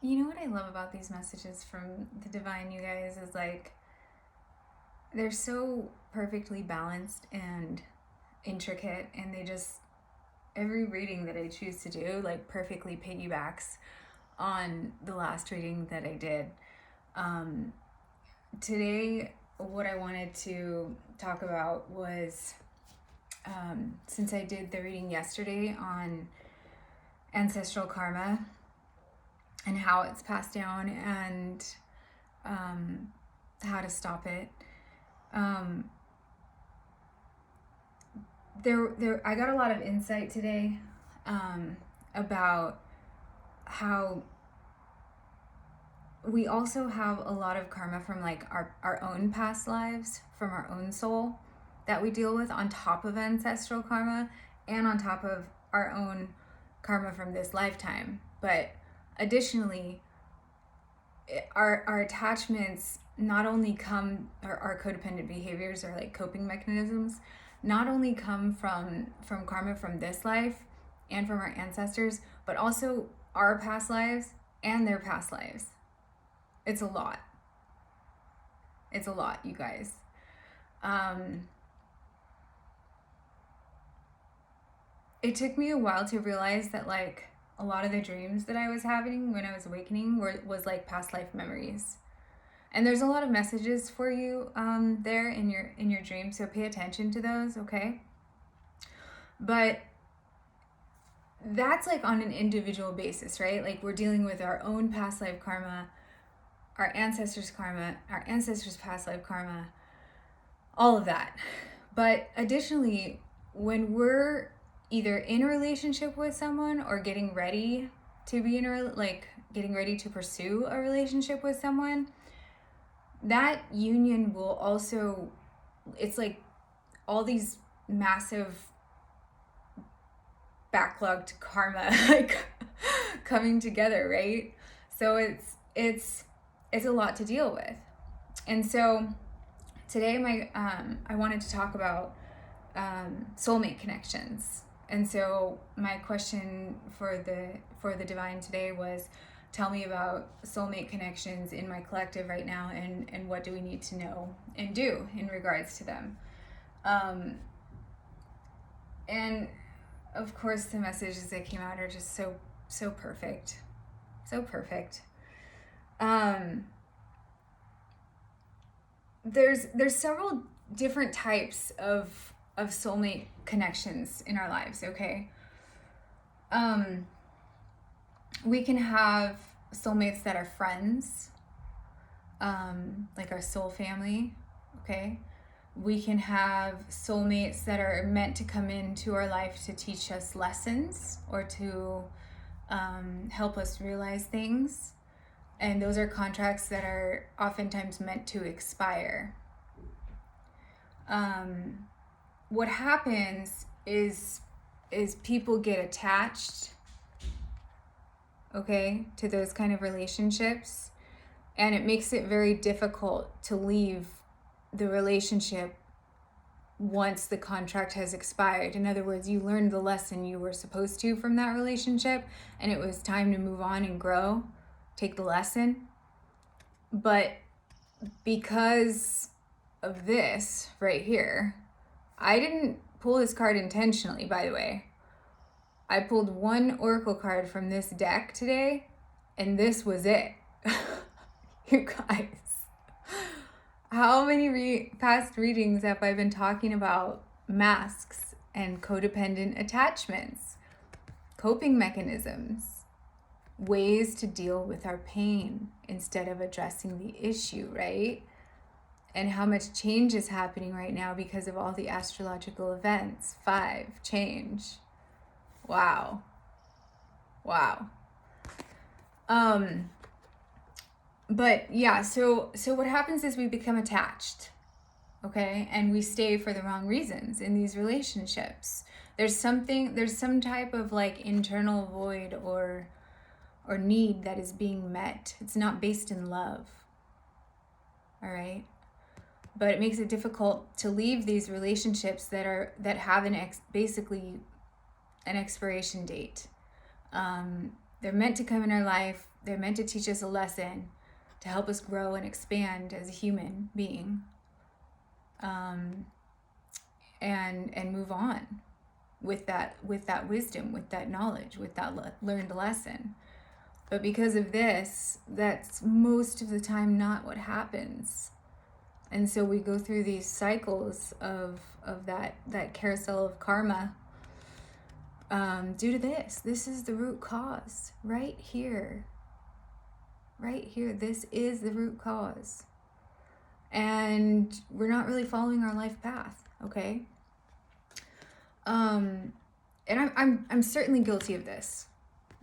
You know what I love about these messages from the divine, you guys, is like they're so perfectly balanced and intricate, and they just, every reading that I choose to do, like, perfectly piggybacks on the last reading that I did. Um, Today, what I wanted to talk about was since I did the reading yesterday on ancestral karma and how it's passed down and um, how to stop it. Um, I got a lot of insight today about how we also have a lot of karma from like our own past lives, from our own soul that we deal with on top of ancestral karma and on top of our own karma from this lifetime. But additionally, our attachments not only come, or our codependent behaviors or like coping mechanisms, not only come from karma from this life and from our ancestors, but also our past lives and their past lives. It's a lot. It's a lot, you guys. It took me a while to realize that like a lot of the dreams that I was having when I was awakening was like past life memories. And there's a lot of messages for you there in your dreams, so pay attention to those, okay? But that's like on an individual basis, right? Like we're dealing with our own past life karma, our ancestors' karma, our ancestors' past life karma, all of that. But additionally, when we're either in a relationship with someone or getting ready to be getting ready to pursue a relationship with someone, that union will also, it's like all these massive backlogged karma like coming together, right? So it's a lot to deal with. And so today I wanted to talk about soulmate connections. And so my question for the divine today was, tell me about soulmate connections in my collective right now, and what do we need to know and do in regards to them. And of course the messages that came out are just so perfect. So perfect. There's several different types of soulmate connections in our lives, okay? We can have soulmates that are friends, like our soul family, okay? We can have soulmates that are meant to come into our life to teach us lessons or to help us realize things. And those are contracts that are oftentimes meant to expire. What happens is people get attached, okay, to those kind of relationships, and it makes it very difficult to leave the relationship once the contract has expired. In other words, you learned the lesson you were supposed to from that relationship, and it was time to move on and grow, take the lesson. But because of this right here, I didn't pull this card intentionally, by the way. I pulled one oracle card from this deck today, and this was it. You guys, how many past readings have I been talking about masks and codependent attachments, coping mechanisms, ways to deal with our pain instead of addressing the issue, right? And how much change is happening right now because of all the astrological events. 5, change. Wow. But yeah, so what happens is we become attached, okay? And we stay for the wrong reasons in these relationships. There's some type of like internal void or need that is being met. It's not based in love. All right? But it makes it difficult to leave these relationships that have basically an expiration date. They're meant to come in our life They're meant to teach us a lesson, to help us grow and expand as a human being, and move on with that wisdom, with that knowledge, with that learned lesson. But because of this, that's most of the time not what happens. And so we go through these cycles of that carousel of karma, due to this. This is the root cause right here. Right here. This is the root cause. And we're not really following our life path, okay? And I'm certainly guilty of this.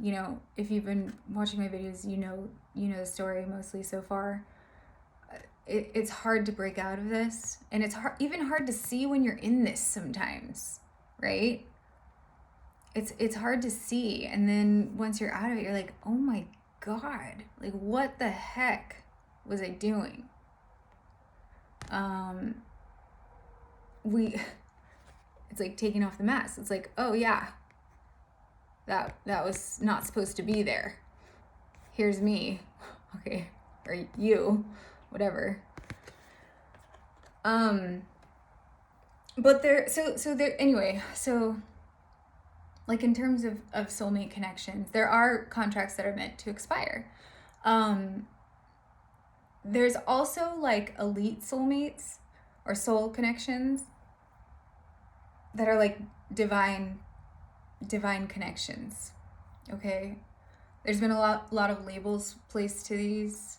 You know, if you've been watching my videos, you know the story mostly so far. It's hard to break out of this, and it's even hard to see when you're in this sometimes, right? It's hard to see, and then once you're out of it, you're like, oh my God, like what the heck was I doing? It's like taking off the mask. It's like, oh yeah, that was not supposed to be there. Here's me, okay, or you, whatever. But anyway, like in terms of soulmate connections, there are contracts that are meant to expire. There's also like elite soulmates or soul connections that are like divine connections. Okay, there's been a lot of labels placed to these: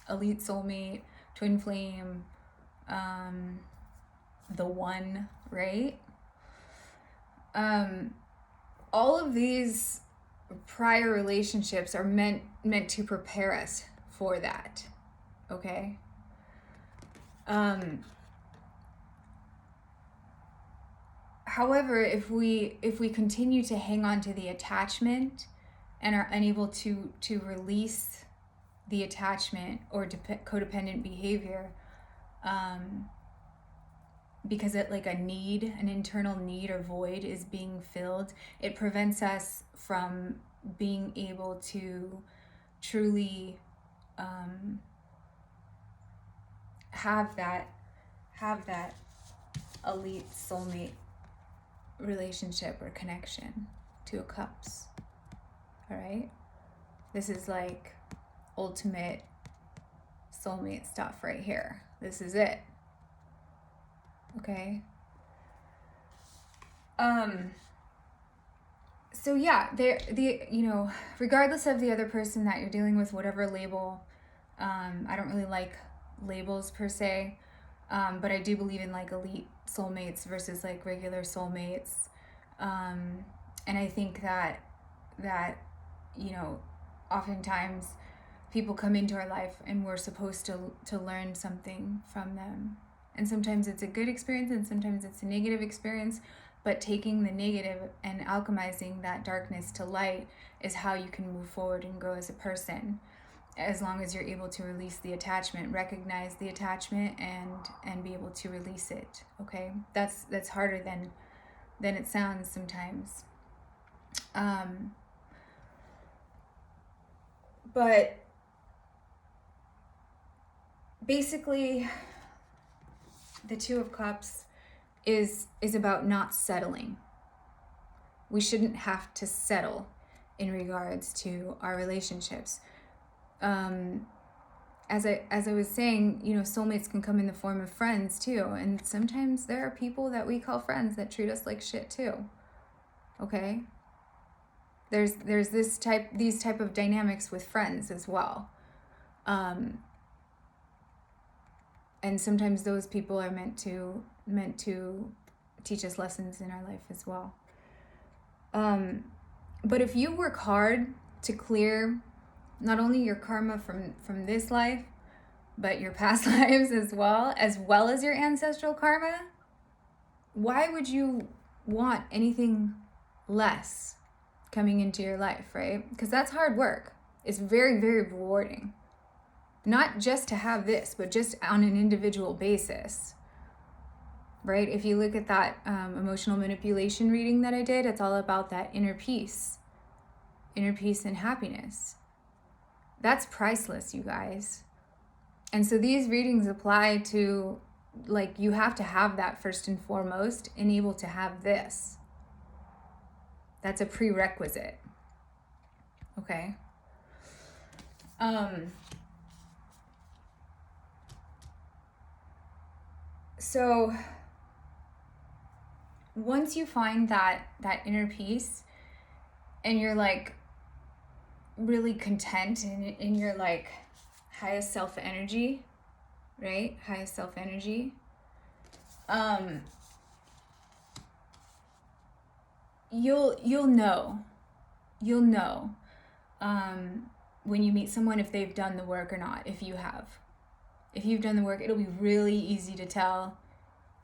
elite soulmate, twin flame, the one, right? All of these prior relationships are meant to prepare us for that, okay? However, if we continue to hang on to the attachment and are unable to release the attachment or codependent behavior, because it like an internal need or void is being filled, it prevents us from being able to truly have that elite soulmate relationship or connection. Two of Cups. All right, this is like ultimate soulmate stuff right here. This is it. Okay. So yeah, regardless of the other person that you're dealing with, whatever label, I don't really like labels per se, but I do believe in like elite soulmates versus like regular soulmates, and I think that oftentimes people come into our life and we're supposed to learn something from them, and sometimes it's a good experience and sometimes it's a negative experience, but taking the negative and alchemizing that darkness to light is how you can move forward and grow as a person, as long as you're able to release the attachment, recognize the attachment, and be able to release it. Okay, that's harder than it sounds sometimes. But basically, the Two of Cups is about not settling. We shouldn't have to settle in regards to our relationships. As I was saying, soulmates can come in the form of friends too, and sometimes there are people that we call friends that treat us like shit too. Okay? There's these type of dynamics with friends as well. And sometimes those people are meant to teach us lessons in our life as well. But if you work hard to clear not only your karma from this life, but your past lives as well as your ancestral karma, why would you want anything less coming into your life, right? Because that's hard work. It's very, very rewarding. Not just to have this, but just on an individual basis, right? If you look at that emotional manipulation reading that I did, it's all about that inner peace and happiness. That's priceless, you guys. And so these readings apply to, like, you have to have that first and foremost and able to have this. That's a prerequisite. Okay? So once you find that inner peace and you're like really content in your like highest self energy, right? Highest self energy. You'll know when you meet someone if they've done the work or not. If you've done the work, it'll be really easy to tell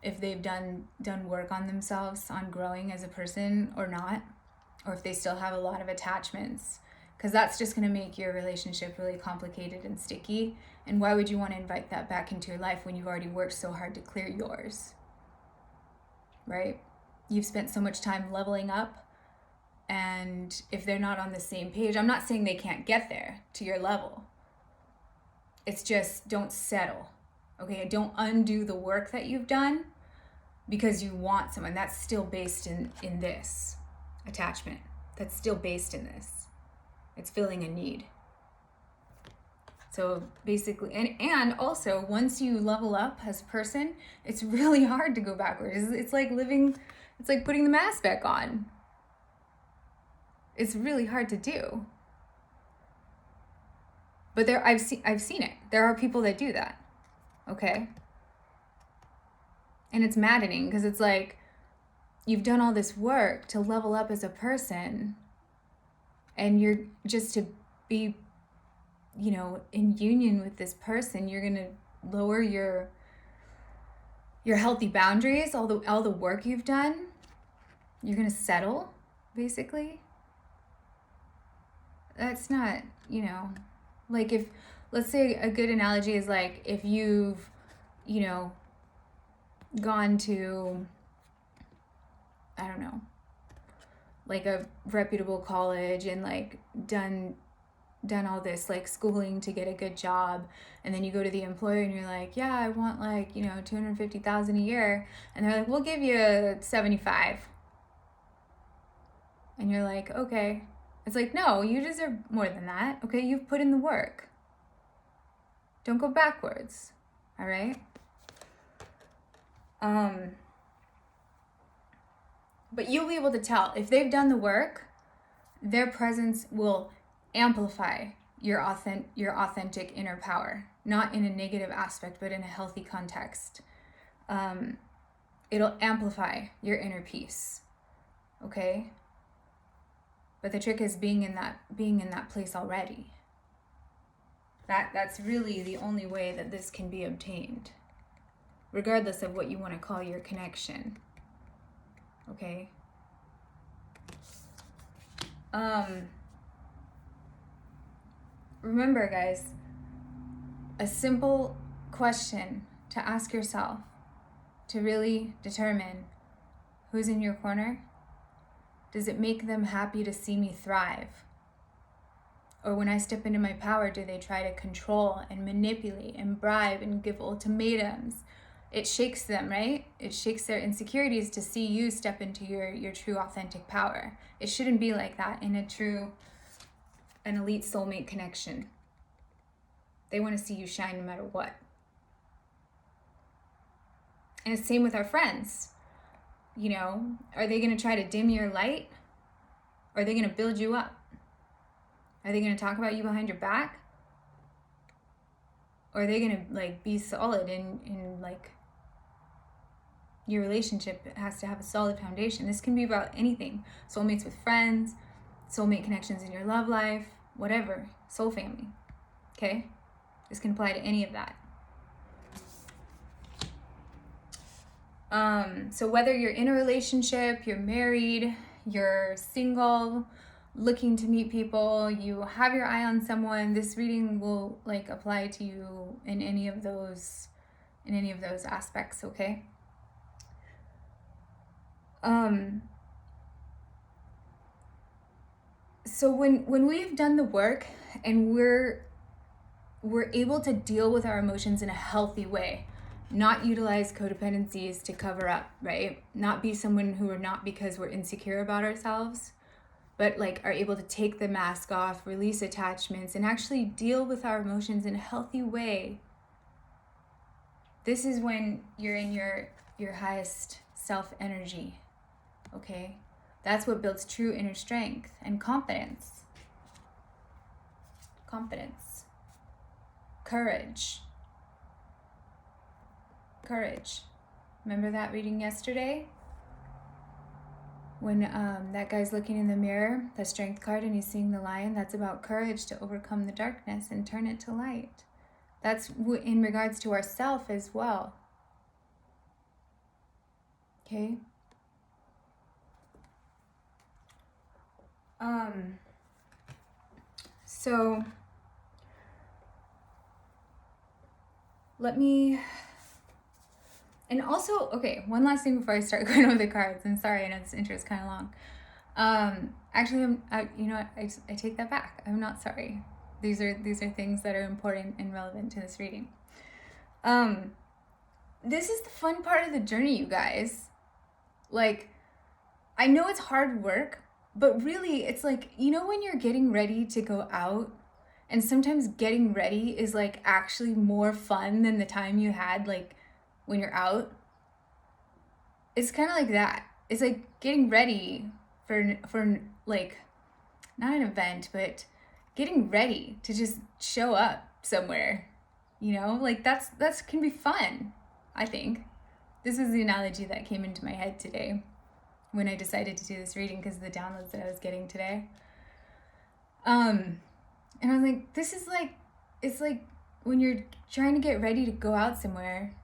if they've done work on themselves, on growing as a person or not, or if they still have a lot of attachments, because that's just going to make your relationship really complicated and sticky. And why would you want to invite that back into your life when you've already worked so hard to clear yours, right? You've spent so much time leveling up, and if they're not on the same page, I'm not saying they can't get there to your level. It's just, don't settle, okay? Don't undo the work that you've done because you want someone. That's still based in this attachment. That's still based in this. It's filling a need. So basically, and also, once you level up as a person, it's really hard to go backwards. It's like putting the mask back on. It's really hard to do. But I've seen it. There are people that do that. Okay? And it's maddening because it's like you've done all this work to level up as a person, and you're just to be, in union with this person, you're going to lower your healthy boundaries, all the work you've done. You're going to settle, basically. That's not, like, if, let's say a good analogy is like if you've, gone to, I don't know, like a reputable college and like done all this like schooling to get a good job, and then you go to the employer and you're like, yeah, I want like, $250,000 a year, and they're like, we'll give you 75. And you're like, okay. It's like, no, you deserve more than that. Okay, you've put in the work. Don't go backwards. All right? But you'll be able to tell if they've done the work. Their presence will amplify your authentic inner power, not in a negative aspect, but in a healthy context. It'll amplify your inner peace. Okay? But the trick is being in that place already. That's really the only way that this can be obtained, regardless of what you want to call your connection. Okay? Remember, guys, a simple question to ask yourself to really determine who's in your corner. Does it make them happy to see me thrive? Or when I step into my power, do they try to control and manipulate and bribe and give ultimatums? It shakes them, right? It shakes their insecurities to see you step into your true authentic power. It shouldn't be like that in an elite soulmate connection. They want to see you shine no matter what. And it's the same with our friends. Are they going to try to dim your light? Or are they going to build you up? Are they going to talk about you behind your back? Or are they going to like be solid in like your relationship? It has to have a solid foundation. This can be about anything. Soulmates with friends, soulmate connections in your love life, whatever. Soul family. Okay? This can apply to any of that. So whether you're in a relationship, you're married, you're single, looking to meet people, you have your eye on someone, this reading will like apply to you in any of those aspects, okay? So when we've done the work and we're we're able to deal with our emotions in a healthy way, not utilize codependencies to cover up, right? Not be someone who we're not because we're insecure about ourselves, but like are able to take the mask off, release attachments, and actually deal with our emotions in a healthy way. This is when you're in your highest self energy, okay? That's what builds true inner strength and confidence. Courage. Remember that reading yesterday? When that guy's looking in the mirror, the strength card, and he's seeing the lion, that's about courage to overcome the darkness and turn it to light. That's in regards to ourself as well. Okay? So let me, and also, okay, one last thing before I start going over the cards. I'm sorry, I know this intro is kind of long. Actually, I take that back. I'm not sorry. These are things that are important and relevant to this reading. This is the fun part of the journey, you guys. Like, I know it's hard work, but really it's like, you know, when you're getting ready to go out, and sometimes getting ready is like actually more fun than the time you had like when you're out. It's kind of like that. It's like getting ready for like, not an event, but getting ready to just show up somewhere, you know, like that's can be fun. I think this is the analogy that came into my head today when I decided to do this reading because of the downloads that I was getting today. And I was like, this is like, it's like when you're trying to get ready to go out somewhere,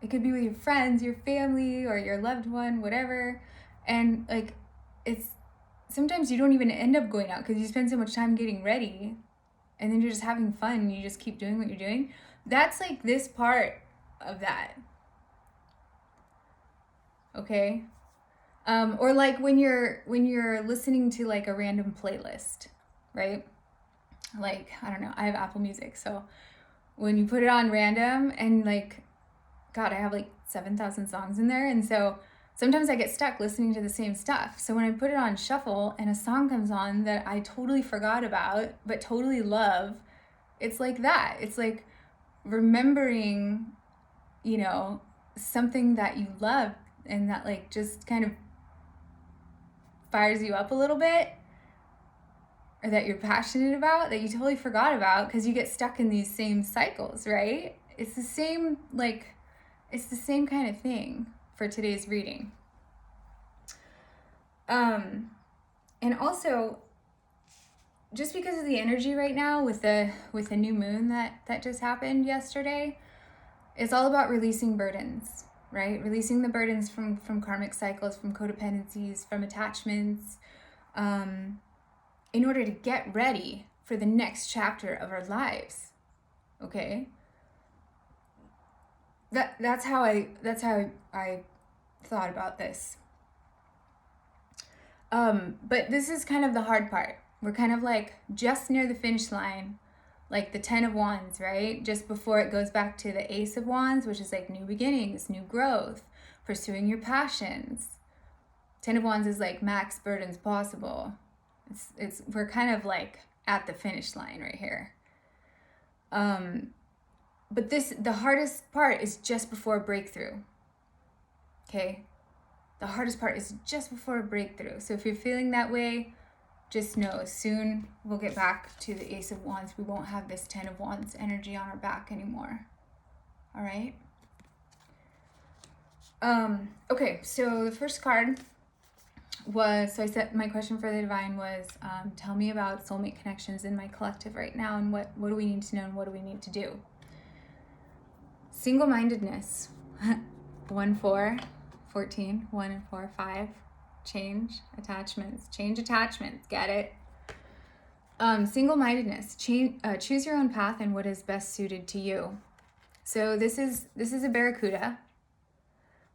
it could be with your friends, your family, or your loved one, whatever. And like, it's, sometimes you don't even end up going out because you spend so much time getting ready and then you're just having fun and you just keep doing what you're doing. That's like this part of that. Okay? Or like when you're listening to like a random playlist, right? Like, I don't know, I have Apple Music, so when you put it on random and like, God, I have like 7,000 songs in there, and so sometimes I get stuck listening to the same stuff. So when I put it on shuffle and a song comes on that I totally forgot about but totally love, it's like that. It's like remembering, you know, something that you love and that like just kind of fires you up a little bit, or that you're passionate about, that you totally forgot about because you get stuck in these same cycles, right? It's the same, like, it's the same kind of thing for today's reading. And also, just because of the energy right now with the new moon that just happened yesterday, it's all about releasing burdens, right? Releasing the burdens from karmic cycles, from codependencies, from attachments, in order to get ready for the next chapter of our lives. Okay? That's how I thought about this. But this is kind of the hard part. We're kind of like just near the finish line, like the 10 of Wands, right? Just before it goes back to the Ace of Wands, which is like new beginnings, new growth, pursuing your passions. 10 of Wands is like max burdens possible. It's we're kind of like at the finish line right here. But the hardest part is just before breakthrough. Okay? The hardest part is just before a breakthrough. So if you're feeling that way, just know soon we'll get back to the Ace of Wands. We won't have this 10 of Wands energy on our back anymore. All right? Okay, so the first card was, so I said my question for the divine was, tell me about soulmate connections in my collective right now, and what do we need to know and what do we need to do? Single-mindedness. 1, 4, 14, 1 and 4, 5. Change attachments. Get it? Single-mindedness. Choose your own path and what is best suited to you. So this is a barracuda,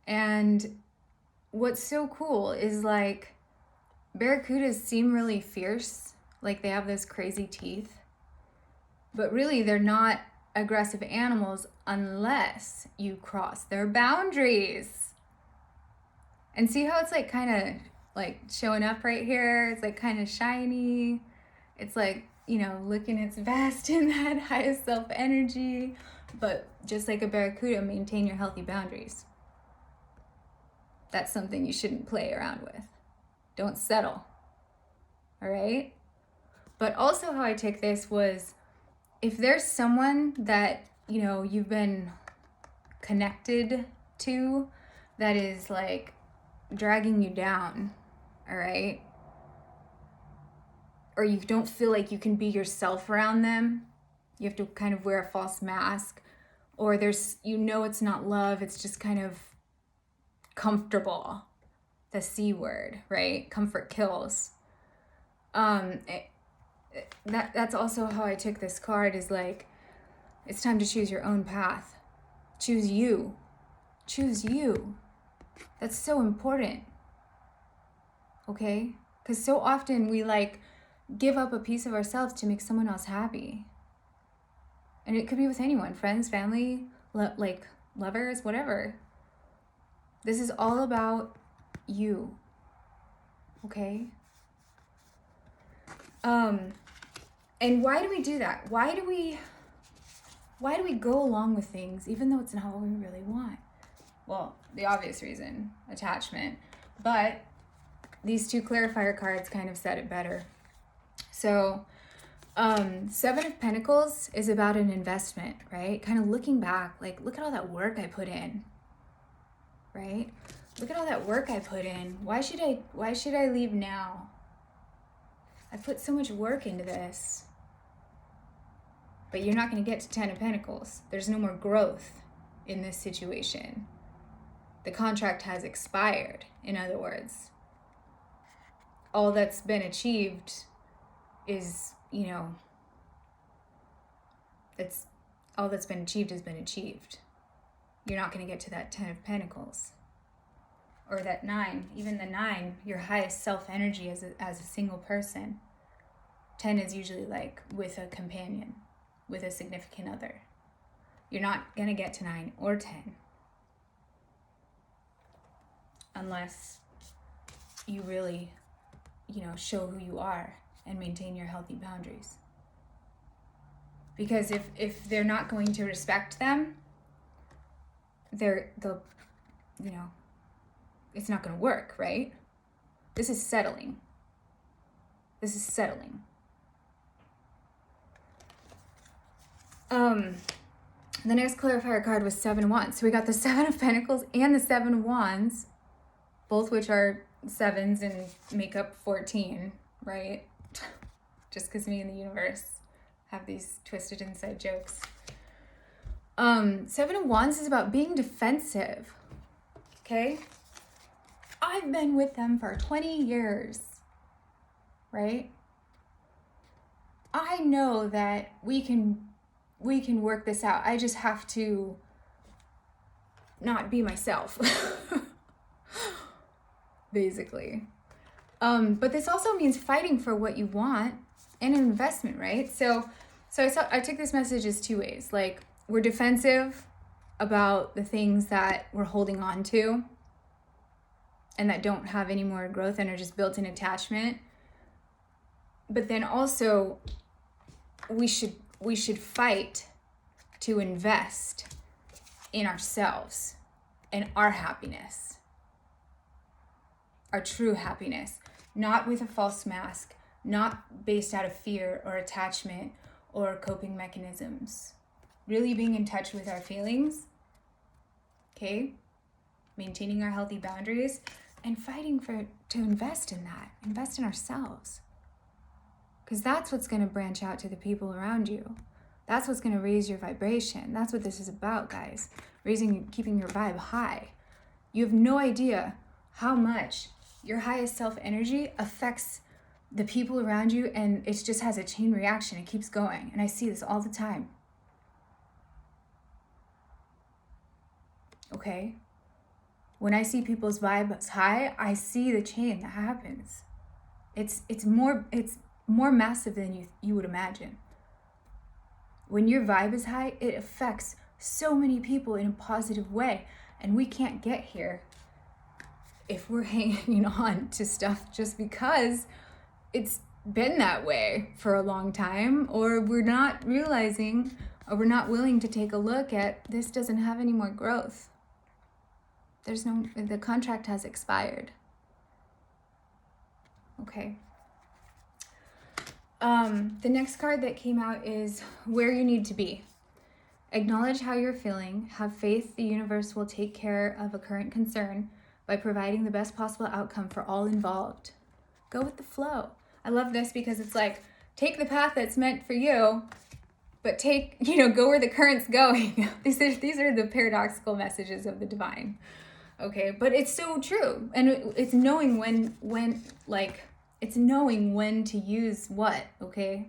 and what's so cool is like barracudas seem really fierce, like they have those crazy teeth, but really they're not aggressive animals unless you cross their boundaries. And see how it's like kind of like showing up right here? It's like kind of shiny. It's like, you know, looking its best in that highest self energy. But just like a barracuda, maintain your healthy boundaries. That's something you shouldn't play around with. Don't settle. All right? But also how I took this was, if there's someone that, you know, you've been connected to that is like dragging you down, all right? Or you don't feel like you can be yourself around them. You have to kind of wear a false mask. Or there's, you know, it's not love, it's just kind of comfortable. The C word, right? Comfort kills. That's also how I took this card, is like, it's time to choose your own path. Choose you. Choose you. That's so important. Okay? Because so often we like give up a piece of ourselves to make someone else happy. And it could be with anyone, friends, family, like lovers, whatever. This is all about you. Okay? And why do we do that? Why do we go along with things even though it's not what we really want? Well, the obvious reason, attachment. But these two clarifier cards kind of said it better. So, Seven of Pentacles is about an investment, right? Kind of looking back, like, look at all that work I put in, right? Look at all that work I put in. Why should I leave now? I put so much work into this. But you're not going to get to 10 of Pentacles. There's no more growth in this situation. The contract has expired, in other words. All that's been achieved is, you know, all that's been achieved has been achieved. You're not going to get to that 10 of Pentacles. Or that 9, even the 9, your highest self-energy as a single person. 10 is usually like with a companion, with a significant other. You're not going to get to 9 or 10 unless you really, you know, show who you are and maintain your healthy boundaries. Because if they're not going to respect them, they'll, you know, it's not going to work, right? This is settling. This is settling. The next clarifier card was 7 Wands. So we got the 7 of Pentacles and the 7 Wands, both which are 7s and make up 14, right? Just because me and the universe have these twisted inside jokes. 7 of Wands is about being defensive, okay? I've been with them for 20 years, right? I know that we can work this out. I just have to not be myself, basically. But this also means fighting for what you want and an investment, right? So I took this message as two ways. Like, we're defensive about the things that we're holding on to and that don't have any more growth and are just built-in attachment. But then also, we should fight to invest in ourselves and our happiness, our true happiness, not with a false mask, not based out of fear or attachment or coping mechanisms. Really being in touch with our feelings, okay? Maintaining our healthy boundaries and fighting to invest in that, invest in ourselves. Because that's what's going to branch out to the people around you. That's what's going to raise your vibration. That's what this is about, guys. Keeping your vibe high. You have no idea how much your highest self energy affects the people around you, and it just has a chain reaction. It keeps going. And I see this all the time. Okay? When I see people's vibes high, I see the chain that happens. It's more massive than you would imagine. When your vibe is high, it affects so many people in a positive way. And we can't get here if we're hanging on to stuff just because it's been that way for a long time, or we're not realizing, or we're not willing to take a look at, this doesn't have any more growth. The contract has expired. Okay. The next card that came out is where you need to be. Acknowledge how you're feeling. Have faith the universe will take care of a current concern by providing the best possible outcome for all involved. Go with the flow. I love this because it's like, take the path that's meant for you, but go where the current's going. These are the paradoxical messages of the divine. Okay, but it's so true. And it's knowing it's knowing when to use what, okay?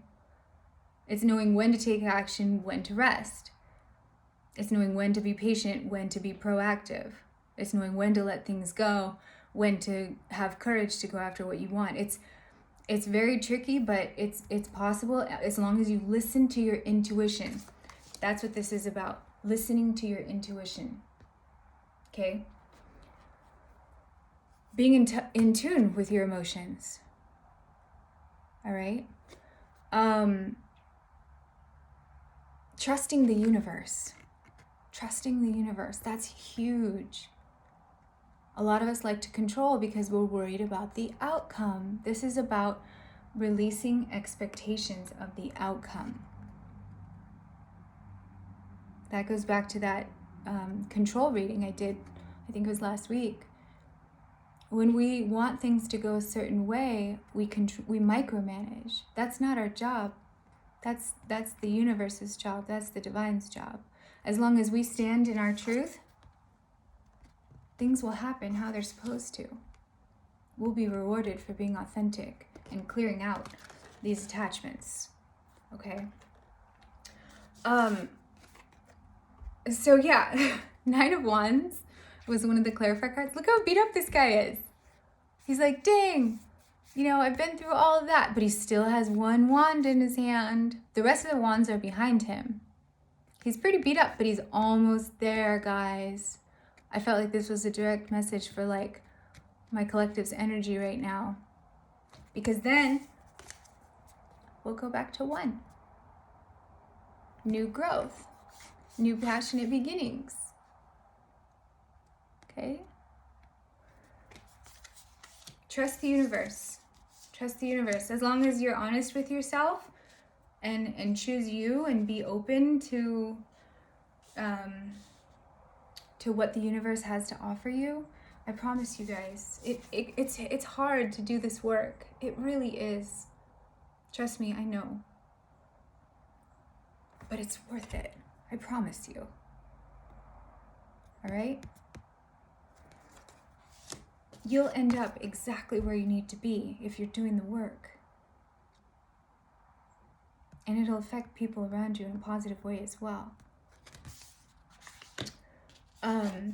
It's knowing when to take action, when to rest. It's knowing when to be patient, when to be proactive. It's knowing when to let things go, when to have courage to go after what you want. It's very tricky, but it's possible as long as you listen to your intuition. That's what this is about, listening to your intuition. Okay? Being in tune with your emotions. All right? Trusting the universe. Trusting the universe. That's huge. A lot of us like to control because we're worried about the outcome. This is about releasing expectations of the outcome. That goes back to that control reading I did, I think it was last week. When we want things to go a certain way, we micromanage. That's not our job. That's the universe's job. That's the divine's job. As long as we stand in our truth, things will happen how they're supposed to. We'll be rewarded for being authentic and clearing out these attachments. Okay? So yeah, Nine of Wands was one of the clarifier cards. Look how beat up this guy is. He's like, dang, I've been through all of that, but he still has one wand in his hand. The rest of the wands are behind him. He's pretty beat up, but he's almost there, guys. I felt like this was a direct message for my collective's energy right now. Because then we'll go back to one. New growth. New passionate beginnings. Okay? Trust the universe. Trust the universe. As long as you're honest with yourself and choose you and be open to what the universe has to offer you, I promise you guys, it's hard to do this work. It really is. Trust me, I know. But it's worth it. I promise you. All right? You'll end up exactly where you need to be if you're doing the work. And it'll affect people around you in a positive way as well.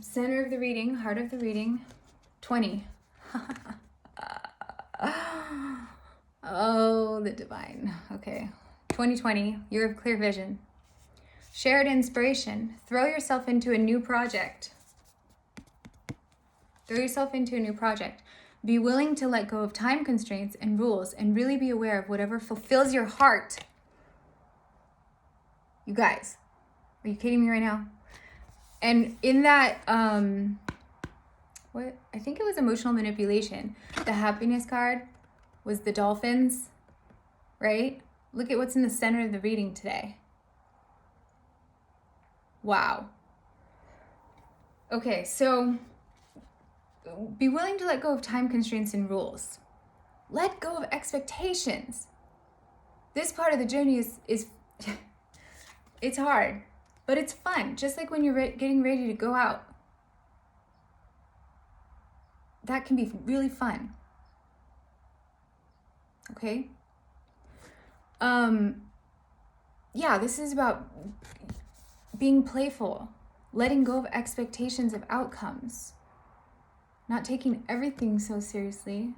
Center of the reading, heart of the reading, 20. Oh, the divine. Okay. 2020, year of clear vision. Shared inspiration. Throw yourself into a new project. Throw yourself into a new project. Be willing to let go of time constraints and rules and really be aware of whatever fulfills your heart. You guys, are you kidding me right now? And in that, I think it was emotional manipulation. The happiness card was the dolphins, right? Look at what's in the center of the reading today. Wow. Okay, so be willing to let go of time constraints and rules. Let go of expectations. This part of the journey is it's hard, but it's fun. Just like when you're getting ready to go out. That can be really fun. Okay? Yeah, this is about being playful, letting go of expectations of outcomes, not taking everything so seriously.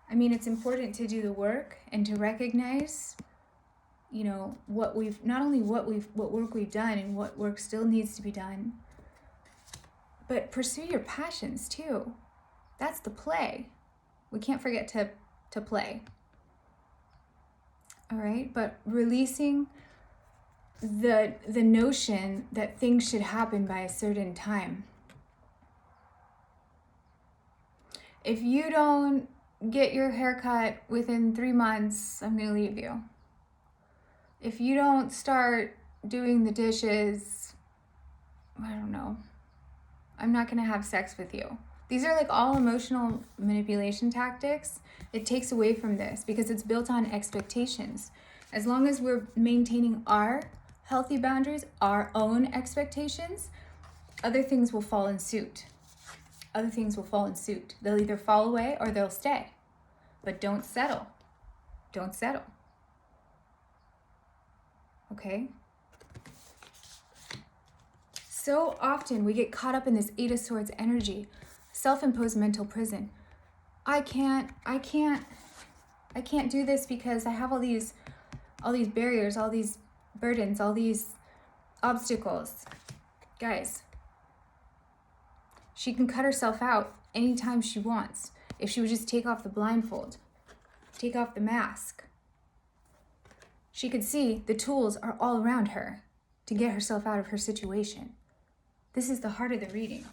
I mean, it's important to do the work and to recognize, what work we've done and what work still needs to be done, but pursue your passions too. That's the play. We can't forget to play. All right, but releasing the notion that things should happen by a certain time. If you don't get your haircut within 3 months, I'm going to leave you. If you don't start doing the dishes, I don't know, I'm not going to have sex with you. These are like all emotional manipulation tactics. It takes away from this because it's built on expectations. As long as we're maintaining our healthy boundaries, our own expectations, other things will fall in suit. Other things will fall in suit. They'll either fall away or they'll stay. But don't settle. Don't settle. Okay? So often we get caught up in this Eight of Swords energy, self-imposed mental prison. I can't do this because I have all these barriers, all these burdens, all these obstacles. Guys, she can cut herself out anytime she wants if she would just take off the blindfold, take off the mask. She could see the tools are all around her to get herself out of her situation. This is the heart of the reading.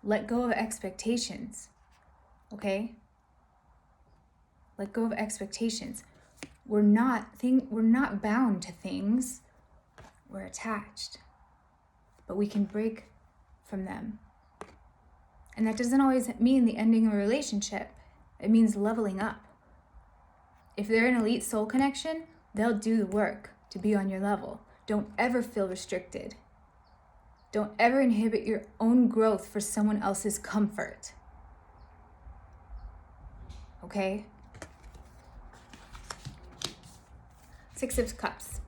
Let go of expectations, okay? Let go of expectations. We're not bound to things. We're attached, but we can break from them. And that doesn't always mean the ending of a relationship. It means leveling up. If they're an elite soul connection, they'll do the work to be on your level. Don't ever feel restricted. Don't ever inhibit your own growth for someone else's comfort. Okay? Six of Cups.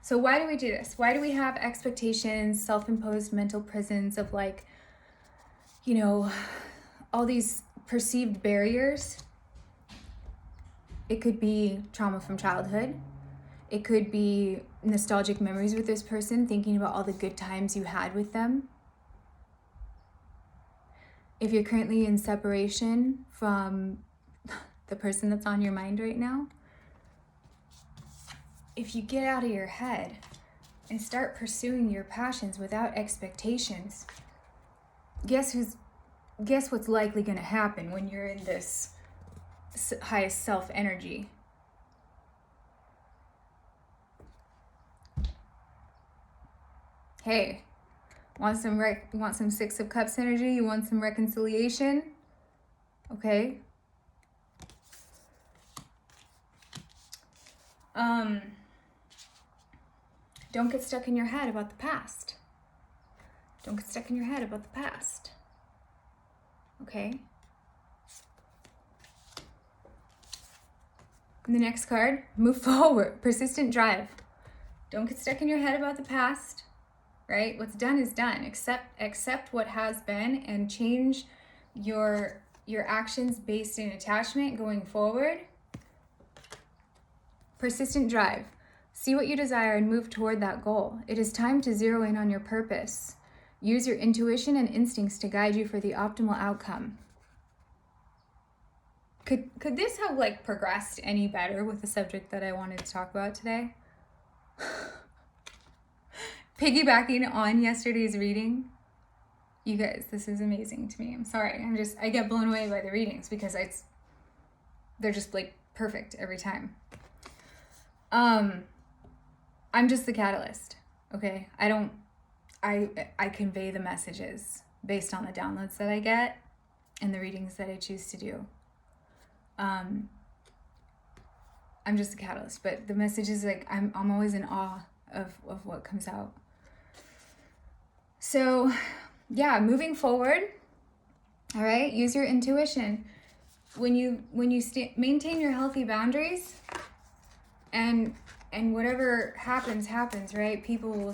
So why do we do this? Why do we have expectations, self-imposed mental prisons of all these perceived barriers? It could be trauma from childhood. It could be nostalgic memories with this person, thinking about all the good times you had with them. If you're currently in separation from the person that's on your mind right now, if you get out of your head and start pursuing your passions without expectations, guess what's likely going to happen when you're in this highest self energy? Hey, want some Six of Cups energy? You want some reconciliation? Okay. Don't get stuck in your head about the past. Don't get stuck in your head about the past. Okay? And the next card, move forward. Persistent drive. Don't get stuck in your head about the past, right? What's done is done. Accept what has been and change your actions based in attachment going forward. Persistent drive. See what you desire and move toward that goal. It is time to zero in on your purpose. Use your intuition and instincts to guide you for the optimal outcome. Could this have progressed any better with the subject that I wanted to talk about today? Piggybacking on yesterday's reading. You guys, this is amazing to me. I'm sorry. I get blown away by the readings because they're just perfect every time. I'm just the catalyst, okay? I convey the messages based on the downloads that I get and the readings that I choose to do. I'm just the catalyst, but the message is I'm always in awe of what comes out. So, yeah, moving forward, all right, use your intuition. When you maintain your healthy boundaries, and whatever happens, right? People will